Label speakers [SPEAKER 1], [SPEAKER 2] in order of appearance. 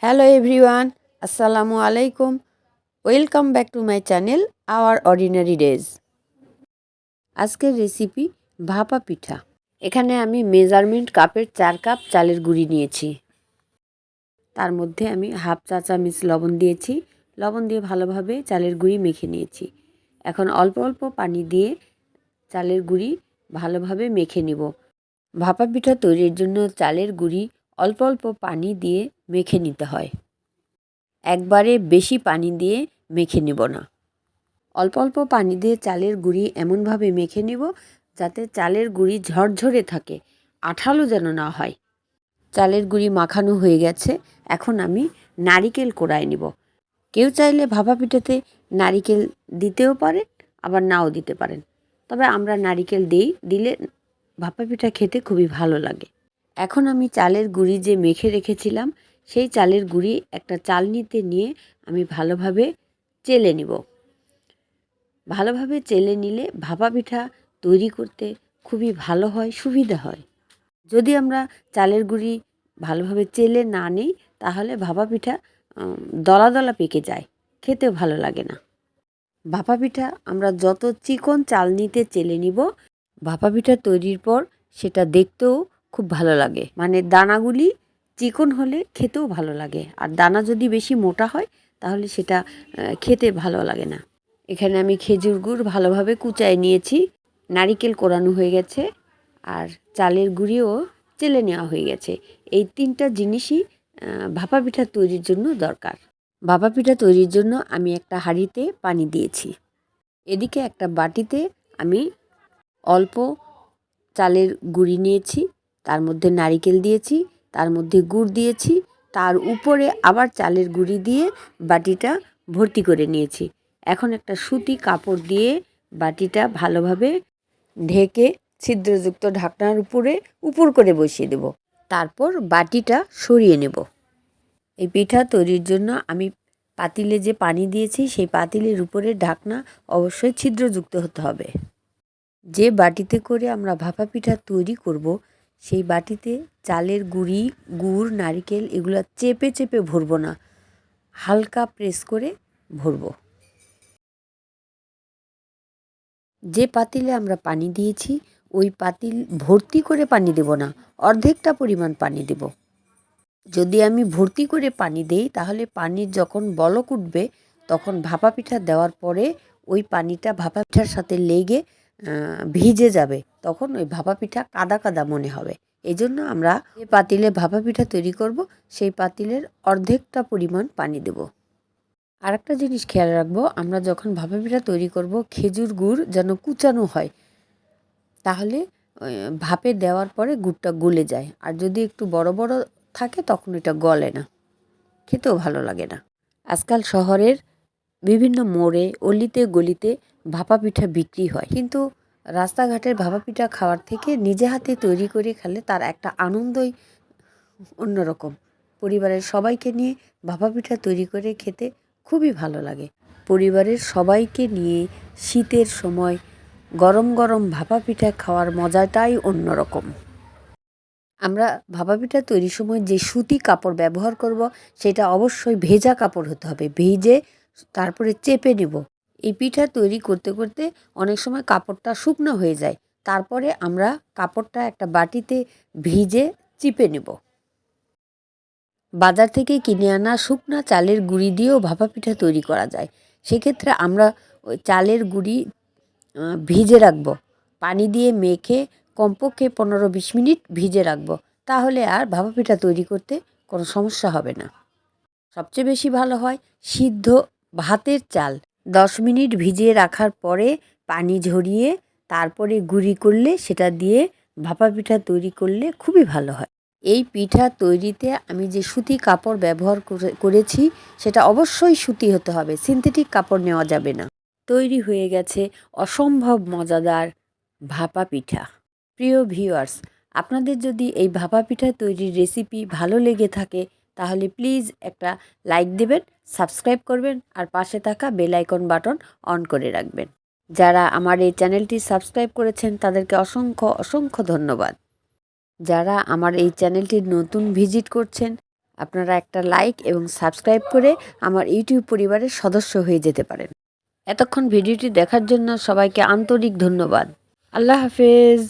[SPEAKER 1] Hello everyone, আসসালামু আলাইকুম। Welcome back to my channel hour ordinary days. আজকের recipe ভাপা পিঠা। এখানে আমি মেজারমেন্ট কাপের 4 কাপ চালের গুঁড়ি নিয়েছি। তার মধ্যে আমি হাফ চা চামচ লবণ দিয়েছি। লবণ দিয়ে ভালোভাবে চালের গুঁড়ি মেখে নিয়েছি। এখন অল্প অল্প পানি দিয়ে চালের গুঁড়ি ভালোভাবে মেখে নিব। ভাপা পিঠা তৈরির জন্য চালের গুঁড়ি অল্প অল্প পানি দিয়ে মেখে নিতে হয়। একবারে বেশি পানি দিয়ে মেখে নেব না। অল্প অল্প পানি দিয়ে চালের গুঁড়ি এমনভাবে মেখে নেব যাতে চালের গুঁড়ি ঝরঝরে থাকে, আঠালো যেন না হয়। চালের গুঁড়ি মাখানো হয়ে গেছে। এখন আমি নারিকেল কোড়ায় নেব। কেউ চাইলে ভাপা পিঠাতে নারিকেল দিতেও পারেন, আবার নাও দিতে পারেন। তবে আমরা নারিকেল দিলে ভাপা পিঠা খেতে খুবই ভালো লাগে। এখন আমি চালের গুঁড়ি যে মেখে রেখেছিলাম সেই চালের গুঁড়ি একটা চালনিতে নিয়ে আমি ভালোভাবে চেলে নিব। ভালোভাবে চেলে নিলে ভাপা পিঠা তৈরি করতে খুবই ভালো হয়, সুবিধা হয়। যদি আমরা চালের গুঁড়ি ভালোভাবে চেলে না নিই তাহলে ভাপা পিঠা দলা দলা পেকে যায়, খেতেও ভালো লাগে না। ভাপা পিঠা আমরা যত চিকন চালনিতে চেলে নিব, ভাপা পিঠা তৈরির পর সেটা দেখতেও খুব ভালো লাগে। মানে দানাগুলি চিকন হলে খেতেও ভালো লাগে, আর দানা যদি বেশি মোটা হয় তাহলে সেটা খেতে ভালো লাগে না। এখানে আমি খেজুর গুড় ভালোভাবে কুচায় নিয়েছি, নারিকেল কোরানো হয়ে গেছে, আর চালের গুঁড়িও চেলে নেওয়া হয়ে গেছে। এই 3টা জিনিসই ভাপা পিঠা তৈরির জন্য দরকার। ভাপা পিঠা তৈরির জন্য আমি একটা হাঁড়িতে পানি দিয়েছি। এদিকে একটা বাটিতে আমি অল্প চালের গুঁড়ি নিয়েছি, তার মধ্যে নারিকেল দিয়েছি, তার মধ্যে গুড় দিয়েছি, তার উপরে আবার চালের গুঁড়ি দিয়ে বাটিটা ভর্তি করে নিয়েছি। এখন একটা সুতি কাপড় দিয়ে বাটিটা ভালোভাবে ঢেকে ছিদ্রযুক্ত ঢাকনার উপর করে বসিয়ে দেব। তারপর বাটিটা সরিয়ে নেব। এই পিঠা তৈরির জন্য আমি পাতিলে যে পানি দিয়েছি সেই পাতিলের উপরে ঢাকনা অবশ্যই ছিদ্রযুক্ত হতে হবে। যে বাটিতে করে আমরা ভাপা পিঠা তৈরি করব সেই বাটিতে চালের গুঁড়ি, গুড়, নারিকেল এগুলো চেপে চেপে ভরবো না, হালকা প্রেস করে ভরবো। যে পাতিলে আমরা পানি দিয়েছি ওই পাতিল ভর্তি করে পানি দেব না, অর্ধেকটা পরিমাণ পানি দেব। যদি আমি ভর্তি করে পানি দেই তাহলে পানির যখন বলক উঠবে তখন ভাপা পিঠা দেওয়ার পরে ওই পানিটা ভাপা পিঠার সাথে লেগে ভিজে যাবে, তখন ওই ভাপা পিঠা কাদা কাদা মনে হবে। এই জন্য আমরা যে পাতিলে ভাপা পিঠা তৈরি করব সেই পাতিলের অর্ধেকটা পরিমাণ পানি দেব। আর একটা জিনিস খেয়াল রাখবো, আমরা যখন ভাপা পিঠা তৈরি করব খেজুর গুড় যেন কুচানো হয়, তাহলে ভাপে দেওয়ার পরে গুড়টা গলে যায়। আর যদি একটু বড় বড় থাকে তখন এটা গলে না, খেতেও ভালো লাগে না। আজকাল শহরের বিভিন্ন মোড়ে অলিতে গলিতে ভাপা পিঠা বিক্রি হয়, কিন্তু রাস্তাঘাটের ভাপা পিঠা খাওয়ার থেকে নিজে হাতে তৈরি করে খেলে তার একটা আনন্দই অন্যরকম। পরিবারের সবাইকে নিয়ে ভাপা পিঠা তৈরি করে খেতে খুবই ভালো লাগে। পরিবারের সবাইকে নিয়ে শীতের সময় গরম গরম ভাপা পিঠা খাওয়ার মজাটাই অন্যরকম। আমরা ভাপা পিঠা তৈরির সময় যে সুতি কাপড় ব্যবহার করব সেটা অবশ্যই ভেজা কাপড় হতে হবে, ভেজে তারপরে চেপে নেব। এই পিঠা তৈরি করতে করতে অনেক সময় কাপড়টা শুকনো হয়ে যায়, তারপরে আমরা কাপড়টা একটা বাটিতে ভিজে চিপে নেব। বাজার থেকে কিনে আনা শুকনা চালের গুঁড়ি দিয়েও ভাপা পিঠা তৈরি করা যায়। সেক্ষেত্রে আমরা ওই চালের গুঁড়ি ভিজে রাখবো, পানি দিয়ে মেখে কমপক্ষে 15-20 মিনিট ভিজে রাখবো, তাহলে আর ভাপা পিঠা তৈরি করতে কোনো সমস্যা হবে না। সবচেয়ে বেশি ভালো হয় সিদ্ধ ভাতের চাল 10 মিনিট ভিজিয়ে রাখার পরে পানি ঝরিয়ে তারপরে গুঁড়ি করলে সেটা দিয়ে ভাপা পিঠা তৈরি করলে খুবই ভালো হয়। এই পিঠা তৈরিতে আমি যে সুতি কাপড় ব্যবহার করেছি সেটা অবশ্যই সুতি হতে হবে, সিনথেটিক কাপড় নেওয়া যাবে না। তৈরি হয়ে গেছে অসম্ভব মজাদার ভাপা পিঠা। প্রিয় ভিউয়ার্স, আপনাদের যদি এই ভাপা পিঠা তৈরির রেসিপি ভালো লেগে থাকে তাহলে প্লিজ একটা লাইক দেবেন, সাবস্ক্রাইব করবেন, আর পাশে থাকা বেল আইকন বাটন অন করে রাখবেন। যারা আমার এই চ্যানেলটি সাবস্ক্রাইব করেছেন তাদেরকে অসংখ্য অসংখ্য ধন্যবাদ। যারা আমার এই চ্যানেলটি নতুন ভিজিট করছেন আপনারা একটা লাইক এবং সাবস্ক্রাইব করে আমার ইউটিউব পরিবারের সদস্য হয়ে যেতে পারেন। এতক্ষণ ভিডিওটি দেখার জন্য সবাইকে আন্তরিক ধন্যবাদ। আল্লাহ হাফেজ।